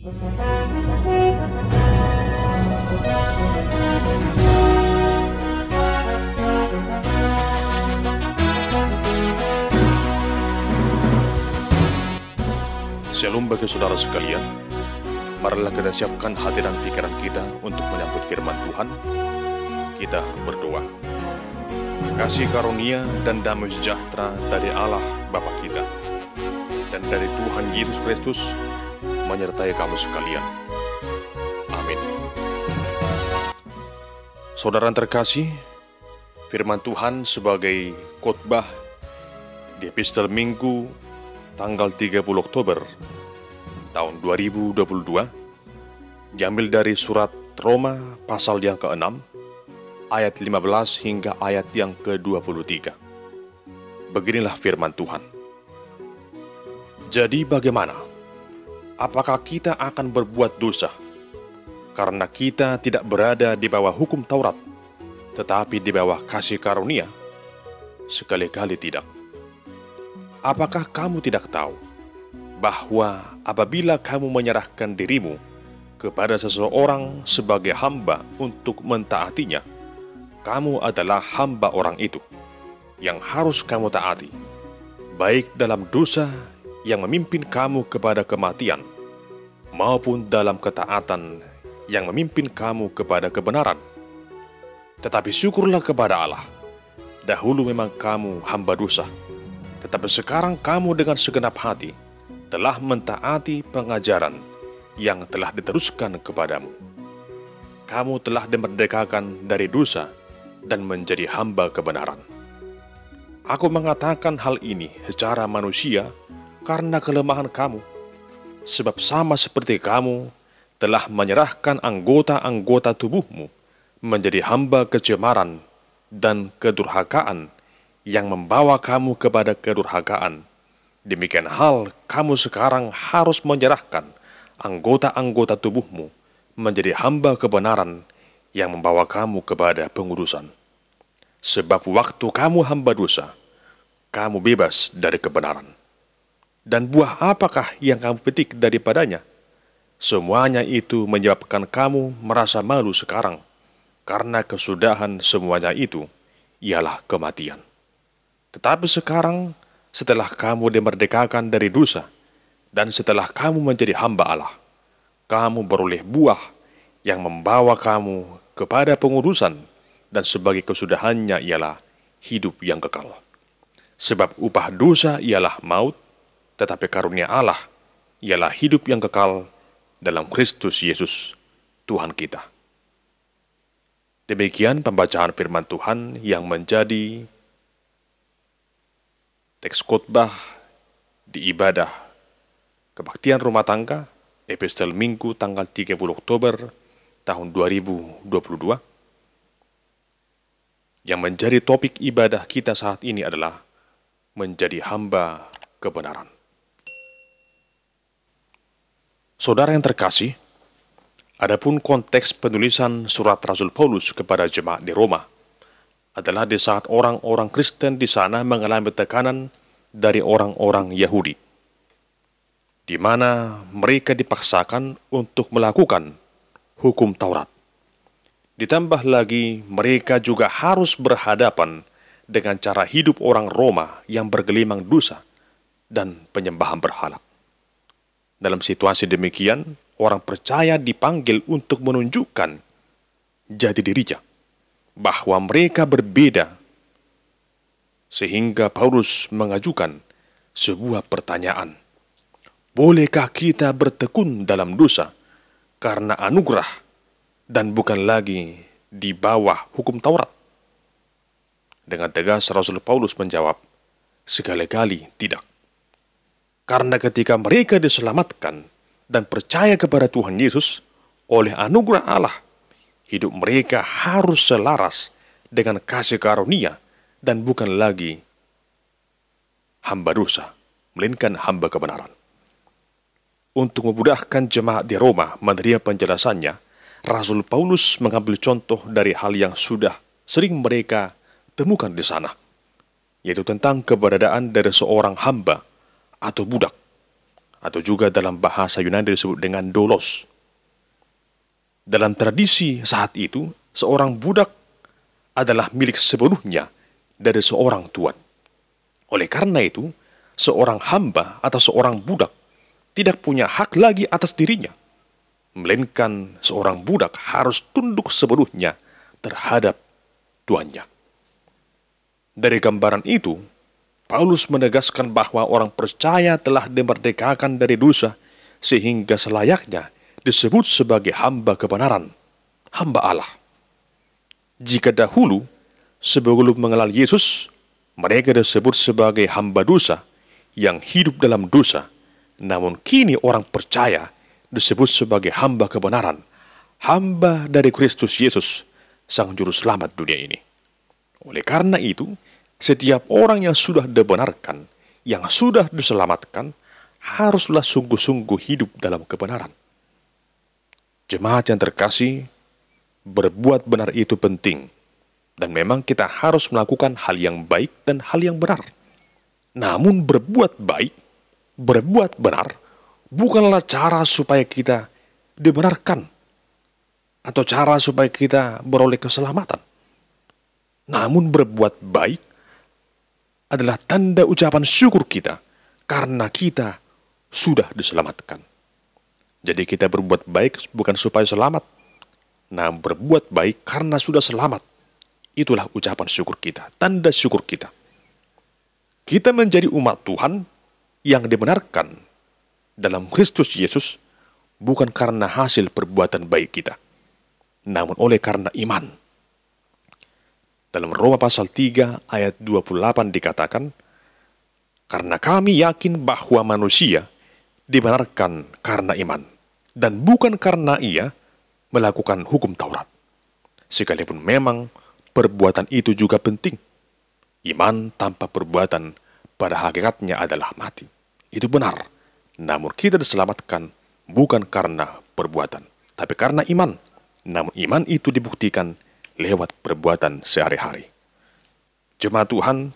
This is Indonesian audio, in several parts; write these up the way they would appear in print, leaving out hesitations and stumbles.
Shalom bagi saudara sekalian, marilah kita siapkan hati dan pikiran kita untuk menyambut firman Tuhan. Kita berdoa. Kasih karunia dan damai sejahtera dari Allah Bapa kita dan dari Tuhan Yesus Kristus menyertai kamu sekalian. Amin. Saudara yang terkasih, firman Tuhan sebagai khotbah di epistel Minggu tanggal 30 Oktober tahun 2022 diambil dari surat Roma pasal yang ke-6 ayat 15 hingga ayat yang ke-23. Beginilah firman Tuhan. Jadi bagaimana? Apakah kita akan berbuat dosa karena kita tidak berada di bawah hukum Taurat, tetapi di bawah kasih karunia? Sekali-kali tidak. Apakah kamu tidak tahu bahwa apabila kamu menyerahkan dirimu kepada seseorang sebagai hamba untuk mentaatinya, kamu adalah hamba orang itu yang harus kamu taati, baik dalam dosa yang memimpin kamu kepada kematian, maupun dalam ketaatan yang memimpin kamu kepada kebenaran. Tetapi syukurlah kepada Allah, dahulu memang kamu hamba dosa, tetapi sekarang kamu dengan segenap hati telah mentaati pengajaran yang telah diteruskan kepadamu. Kamu telah dimerdekakan dari dosa dan menjadi hamba kebenaran. Aku mengatakan hal ini secara manusia karena kelemahan kamu, sebab sama seperti kamu telah menyerahkan anggota-anggota tubuhmu menjadi hamba kecemaran dan kedurhakaan yang membawa kamu kepada kedurhakaan. Demikian hal kamu sekarang harus menyerahkan anggota-anggota tubuhmu menjadi hamba kebenaran yang membawa kamu kepada pengudusan. Sebab waktu kamu hamba dosa, kamu bebas dari kebenaran. Dan buah apakah yang kamu petik daripadanya? Semuanya itu menyebabkan kamu merasa malu sekarang, karena kesudahan semuanya itu ialah kematian. Tetapi sekarang, setelah kamu dimerdekakan dari dosa, dan setelah kamu menjadi hamba Allah, kamu beroleh buah yang membawa kamu kepada pengudusan, dan sebagai kesudahannya ialah hidup yang kekal. Sebab upah dosa ialah maut, tetapi karunia Allah ialah hidup yang kekal dalam Kristus Yesus, Tuhan kita. Demikian pembacaan firman Tuhan yang menjadi teks khotbah di ibadah kebaktian rumah tangga epistel Minggu tanggal 30 Oktober tahun 2022 yang menjadi topik ibadah kita saat ini adalah menjadi hamba kebenaran. Saudara yang terkasih, adapun konteks penulisan surat Rasul Paulus kepada jemaat di Roma adalah di saat orang-orang Kristen di sana mengalami tekanan dari orang-orang Yahudi, di mana mereka dipaksakan untuk melakukan hukum Taurat. Ditambah lagi, mereka juga harus berhadapan dengan cara hidup orang Roma yang bergelimang dosa dan penyembahan berhala. Dalam situasi demikian, orang percaya dipanggil untuk menunjukkan jati dirinya, bahwa mereka berbeda, sehingga Paulus mengajukan sebuah pertanyaan. Bolehkah kita bertekun dalam dosa karena anugerah dan bukan lagi di bawah hukum Taurat? Dengan tegas Rasul Paulus menjawab, sekali-kali tidak. Karena ketika mereka diselamatkan dan percaya kepada Tuhan Yesus oleh anugerah Allah, hidup mereka harus selaras dengan kasih karunia dan bukan lagi hamba dosa, melainkan hamba kebenaran. Untuk memudahkan jemaat di Roma menerima penjelasannya, Rasul Paulus mengambil contoh dari hal yang sudah sering mereka temukan di sana, yaitu tentang keberadaan dari seorang hamba atau budak. atau juga dalam bahasa Yunani disebut dengan doulos. Dalam tradisi saat itu, seorang budak adalah milik sepenuhnya dari seorang tuan. Oleh karena itu, seorang hamba atau seorang budak tidak punya hak lagi atas dirinya, melainkan seorang budak harus tunduk sepenuhnya terhadap tuannya. Dari gambaran itu, Paulus menegaskan bahwa orang percaya telah dimerdekakan dari dosa sehingga selayaknya disebut sebagai hamba kebenaran, hamba Allah. Jika dahulu, sebelum mengenal Yesus, mereka disebut sebagai hamba dosa yang hidup dalam dosa, namun kini orang percaya disebut sebagai hamba kebenaran, hamba dari Kristus Yesus, Sang Juru Selamat dunia ini. Oleh karena itu, setiap orang yang sudah dibenarkan, yang sudah diselamatkan, haruslah sungguh-sungguh hidup dalam kebenaran. Jemaat yang terkasih, berbuat benar itu penting, dan memang kita harus melakukan hal yang baik dan hal yang benar. Namun berbuat baik, berbuat benar, bukanlah cara supaya kita dibenarkan, atau cara supaya kita beroleh keselamatan. Namun berbuat baik adalah tanda ucapan syukur kita karena kita sudah diselamatkan. Jadi kita berbuat baik bukan supaya selamat, nah berbuat baik karena sudah selamat. Itulah ucapan syukur kita, tanda syukur kita. Kita menjadi umat Tuhan yang dibenarkan dalam Kristus Yesus bukan karena hasil perbuatan baik kita, namun oleh karena iman. Dalam Roma pasal 3 ayat 28 dikatakan, karena kami yakin bahwa manusia dibenarkan karena iman, dan bukan karena ia melakukan hukum Taurat. Sekalipun memang perbuatan itu juga penting. Iman tanpa perbuatan pada hakikatnya adalah mati. Itu benar. Namun kita diselamatkan bukan karena perbuatan, tapi karena iman. Namun iman itu dibuktikan lewat perbuatan sehari-hari. Jemaat Tuhan,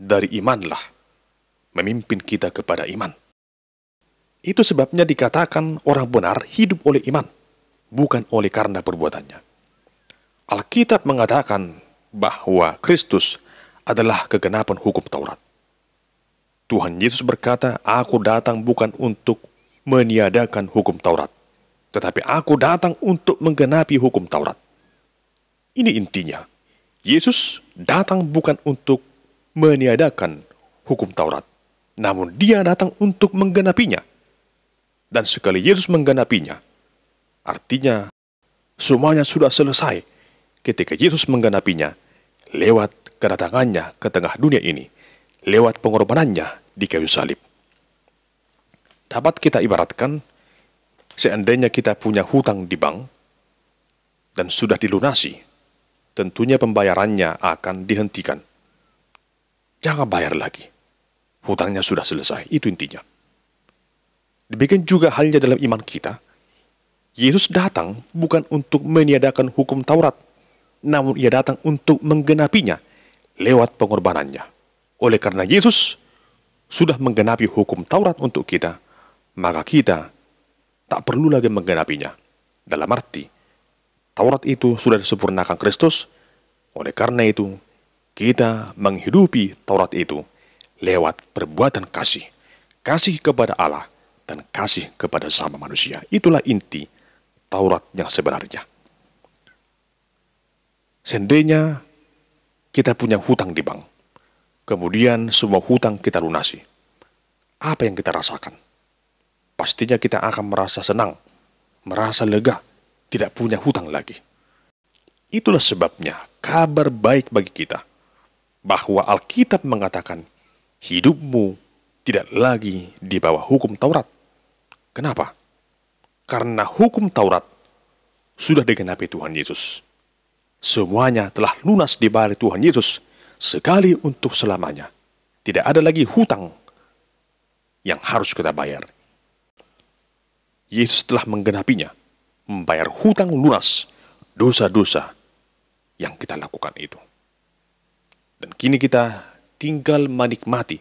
dari imanlah memimpin kita kepada iman. Itu sebabnya dikatakan orang benar hidup oleh iman, bukan oleh karena perbuatannya. Alkitab mengatakan bahwa Kristus adalah kegenapan hukum Taurat. Tuhan Yesus berkata, "Aku datang bukan untuk meniadakan hukum Taurat, tetapi aku datang untuk menggenapi hukum Taurat." Ini intinya. Yesus datang bukan untuk meniadakan hukum Taurat, namun dia datang untuk menggenapinya. Dan sekali Yesus menggenapinya, artinya semuanya sudah selesai ketika Yesus menggenapinya lewat kedatangannya ke tengah dunia ini, lewat pengorbanannya di kayu salib. Dapat kita ibaratkan, seandainya kita punya hutang di bank dan sudah dilunasi, tentunya pembayarannya akan dihentikan. Jangan bayar lagi. Hutangnya sudah selesai. Itu intinya. Demikian juga halnya dalam iman kita. Yesus datang bukan untuk meniadakan hukum Taurat, namun ia datang untuk menggenapinya lewat pengorbanannya. Oleh karena Yesus sudah menggenapi hukum Taurat untuk kita, maka kita tak perlu lagi menggenapinya. Dalam arti, Taurat itu sudah disempurnakan Kristus. Oleh karena itu, kita menghidupi Taurat itu lewat perbuatan kasih. Kasih kepada Allah dan kasih kepada sama manusia. Itulah inti Taurat yang sebenarnya. Seandainya kita punya hutang di bank, kemudian semua hutang kita lunasi, apa yang kita rasakan? Pastinya kita akan merasa senang, merasa lega, tidak punya hutang lagi. Itulah sebabnya kabar baik bagi kita bahwa Alkitab mengatakan hidupmu tidak lagi di bawah hukum Taurat. Kenapa? Karena hukum Taurat sudah digenapi Tuhan Yesus. Semuanya telah lunas dibayar Tuhan Yesus sekali untuk selamanya. Tidak ada lagi hutang yang harus kita bayar. Yesus telah menggenapinya, membayar hutang lunas dosa-dosa yang kita lakukan itu. Dan kini kita tinggal menikmati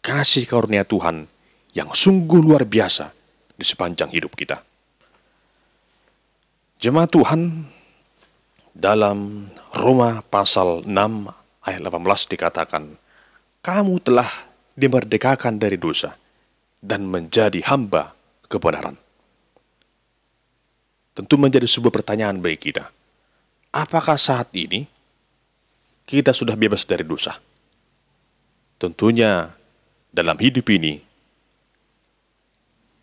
kasih karunia Tuhan yang sungguh luar biasa di sepanjang hidup kita. Jemaat Tuhan, dalam Roma pasal 6 ayat 18 dikatakan, kamu telah dimerdekakan dari dosa dan menjadi hamba kebenaran. Tentu menjadi sebuah pertanyaan bagi kita. Apakah saat ini kita sudah bebas dari dosa? Tentunya dalam hidup ini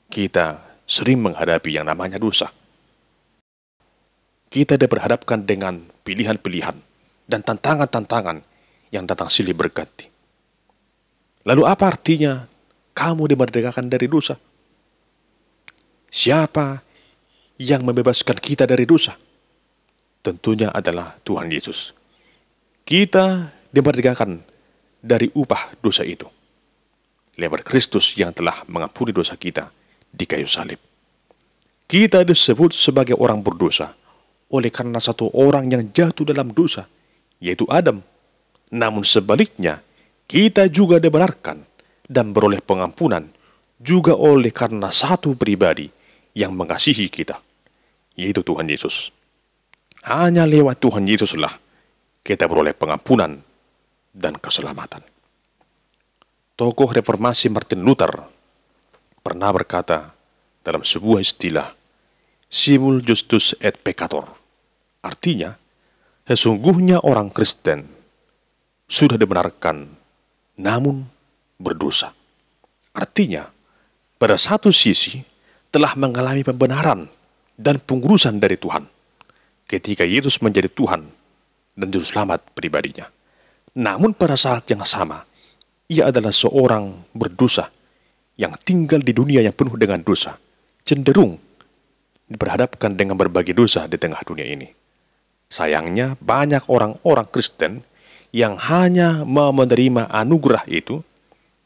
kita sering menghadapi yang namanya dosa. Kita diperhadapkan dengan pilihan-pilihan dan tantangan-tantangan yang datang silih berganti. Lalu apa artinya kamu dimerdekakan dari dosa? Siapa yang membebaskan kita dari dosa? Tentunya adalah Tuhan Yesus. Kita dimerdekakan dari upah dosa itu lewat Kristus yang telah mengampuni dosa kita di kayu salib. Kita disebut sebagai orang berdosa oleh karena satu orang yang jatuh dalam dosa, yaitu Adam. Namun sebaliknya, kita juga dibenarkan dan beroleh pengampunan juga oleh karena satu pribadi yang mengasihi kita, yaitu Tuhan Yesus. Hanya lewat Tuhan Yesuslah kita beroleh pengampunan dan keselamatan. Tokoh reformasi Martin Luther pernah berkata dalam sebuah istilah, simul justus et peccator. Artinya, sesungguhnya orang Kristen sudah dibenarkan namun berdosa. Artinya, pada satu sisi telah mengalami pembenaran dan pengurusan dari Tuhan ketika Yesus menjadi Tuhan dan juru selamat pribadinya. Namun pada saat yang sama, ia adalah seorang berdosa yang tinggal di dunia yang penuh dengan dosa, cenderung diperhadapkan dengan berbagai dosa di tengah dunia ini. Sayangnya, banyak orang-orang Kristen yang hanya mau menerima anugerah itu,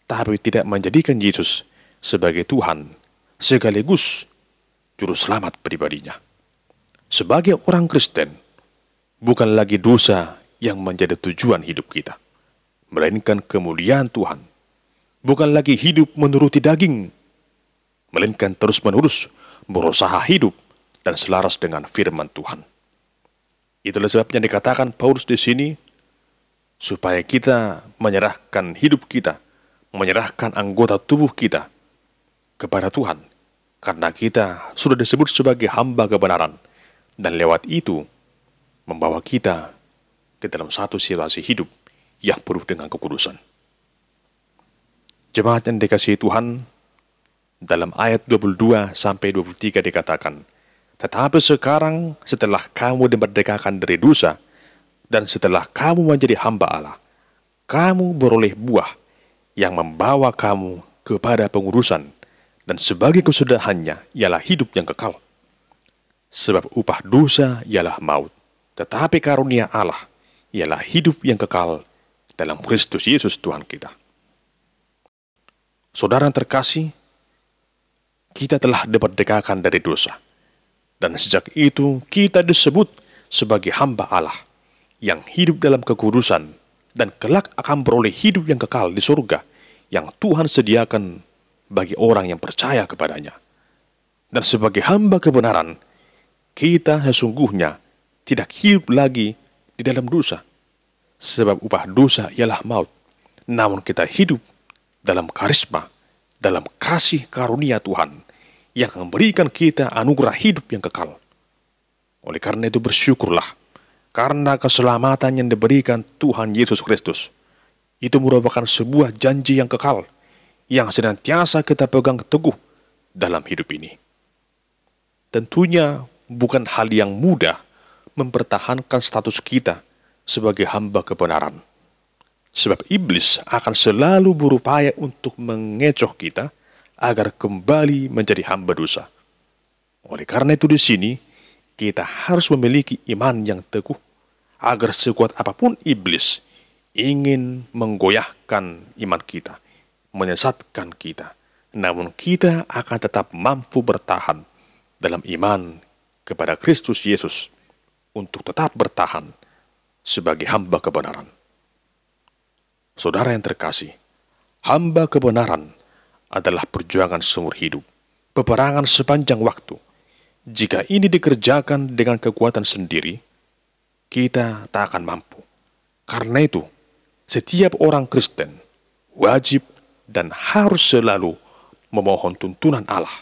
tapi tidak menjadikan Yesus sebagai Tuhan, sekaligus juru selamat pribadinya. Sebagai orang Kristen, bukan lagi dosa yang menjadi tujuan hidup kita, melainkan kemuliaan Tuhan. Bukan lagi hidup menuruti daging, melainkan terus-menerus berusaha hidup dan selaras dengan firman Tuhan. Itulah sebabnya dikatakan Paulus di sini, supaya kita menyerahkan hidup kita, menyerahkan anggota tubuh kita kepada Tuhan, karena kita sudah disebut sebagai hamba kebenaran, dan lewat itu membawa kita ke dalam satu situasi hidup yang penuh dengan kekudusan. Jemaat yang dikasihi Tuhan, dalam ayat 22-23 dikatakan, tetapi sekarang setelah kamu dimerdekakan dari dosa, dan setelah kamu menjadi hamba Allah, kamu beroleh buah yang membawa kamu kepada pengurusan, dan sebagai kesudahannya ialah hidup yang kekal. Sebab upah dosa ialah maut, tetapi karunia Allah ialah hidup yang kekal dalam Kristus Yesus Tuhan kita. Saudara yang terkasih, kita telah dimerdekakan dari dosa. Dan sejak itu kita disebut sebagai hamba Allah yang hidup dalam kekudusan dan kelak akan beroleh hidup yang kekal di surga yang Tuhan sediakan bagi orang yang percaya kepadanya. Dan sebagai hamba kebenaran, kita sesungguhnya tidak hidup lagi di dalam dosa. Sebab upah dosa ialah maut. Namun kita hidup dalam karisma, dalam kasih karunia Tuhan yang memberikan kita anugerah hidup yang kekal. Oleh karena itu bersyukurlah, karena keselamatan yang diberikan Tuhan Yesus Kristus, itu merupakan sebuah janji yang kekal, yang senantiasa kita pegang teguh dalam hidup ini. Tentunya bukan hal yang mudah mempertahankan status kita sebagai hamba kebenaran. Sebab iblis akan selalu berupaya untuk mengecoh kita agar kembali menjadi hamba dosa. Oleh karena itu di sini, kita harus memiliki iman yang teguh, agar sekuat apapun iblis ingin menggoyahkan iman kita, menyesatkan kita, namun kita akan tetap mampu bertahan dalam iman kepada Kristus Yesus untuk tetap bertahan sebagai hamba kebenaran. Saudara yang terkasih, hamba kebenaran adalah perjuangan seumur hidup, peperangan sepanjang waktu. Jika ini dikerjakan dengan kekuatan sendiri, kita tak akan mampu. Karena itu, setiap orang Kristen wajib dan harus selalu memohon tuntunan Allah,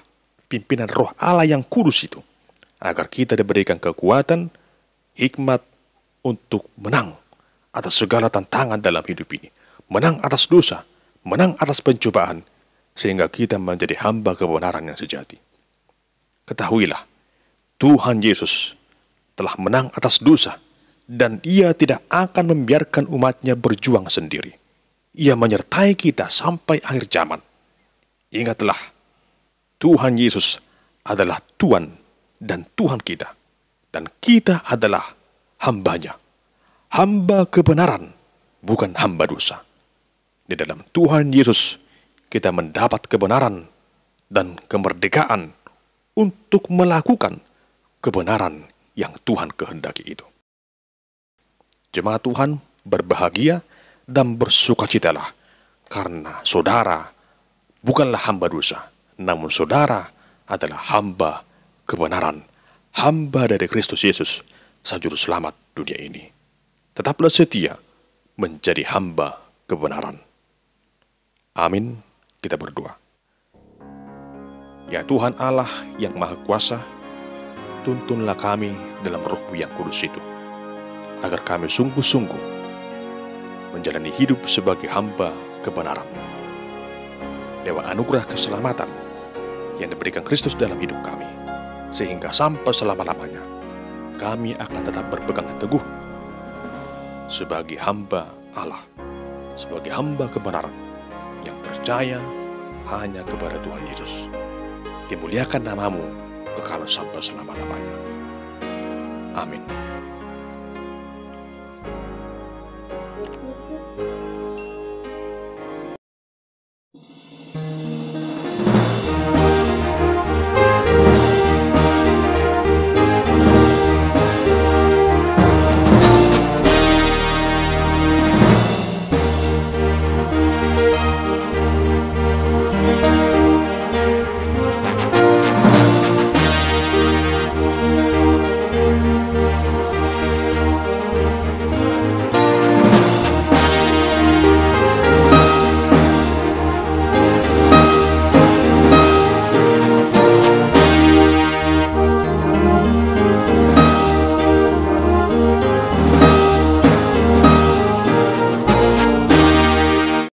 pimpinan Roh Allah yang kudus itu, agar kita diberikan kekuatan, hikmat untuk menang atas segala tantangan dalam hidup ini, menang atas dosa, menang atas pencobaan, sehingga kita menjadi hamba kebenaran yang sejati. Ketahuilah, Tuhan Yesus telah menang atas dosa, dan Ia tidak akan membiarkan umatnya berjuang sendiri. Ia menyertai kita sampai akhir zaman. Ingatlah, Tuhan Yesus adalah Tuhan dan Tuhan kita, dan kita adalah hamba-Nya, hamba kebenaran, bukan hamba dosa. Di dalam Tuhan Yesus, kita mendapat kebenaran dan kemerdekaan untuk melakukan kebenaran yang Tuhan kehendaki itu. Jemaat Tuhan berbahagia dan bersukacitalah, karena saudara bukanlah hamba dosa, namun saudara adalah hamba kebenaran, hamba dari Kristus Yesus, Sang Juru Selamat dunia ini. Tetaplah setia menjadi hamba kebenaran. Amin. Kita berdoa. Ya Tuhan Allah yang Maha Kuasa, tuntunlah kami dalam Roh-Mu yang kudus itu, agar kami sungguh-sungguh menjalani hidup sebagai hamba kebenaran. Lewat anugerah keselamatan yang diberikan Kristus dalam hidup kami, sehingga sampai selama-lamanya kami akan tetap berpegang teguh sebagai hamba Allah, sebagai hamba kebenaran yang percaya hanya kepada Tuhan Yesus. Dimuliakan namamu kekal sampai selama-lamanya. Amin.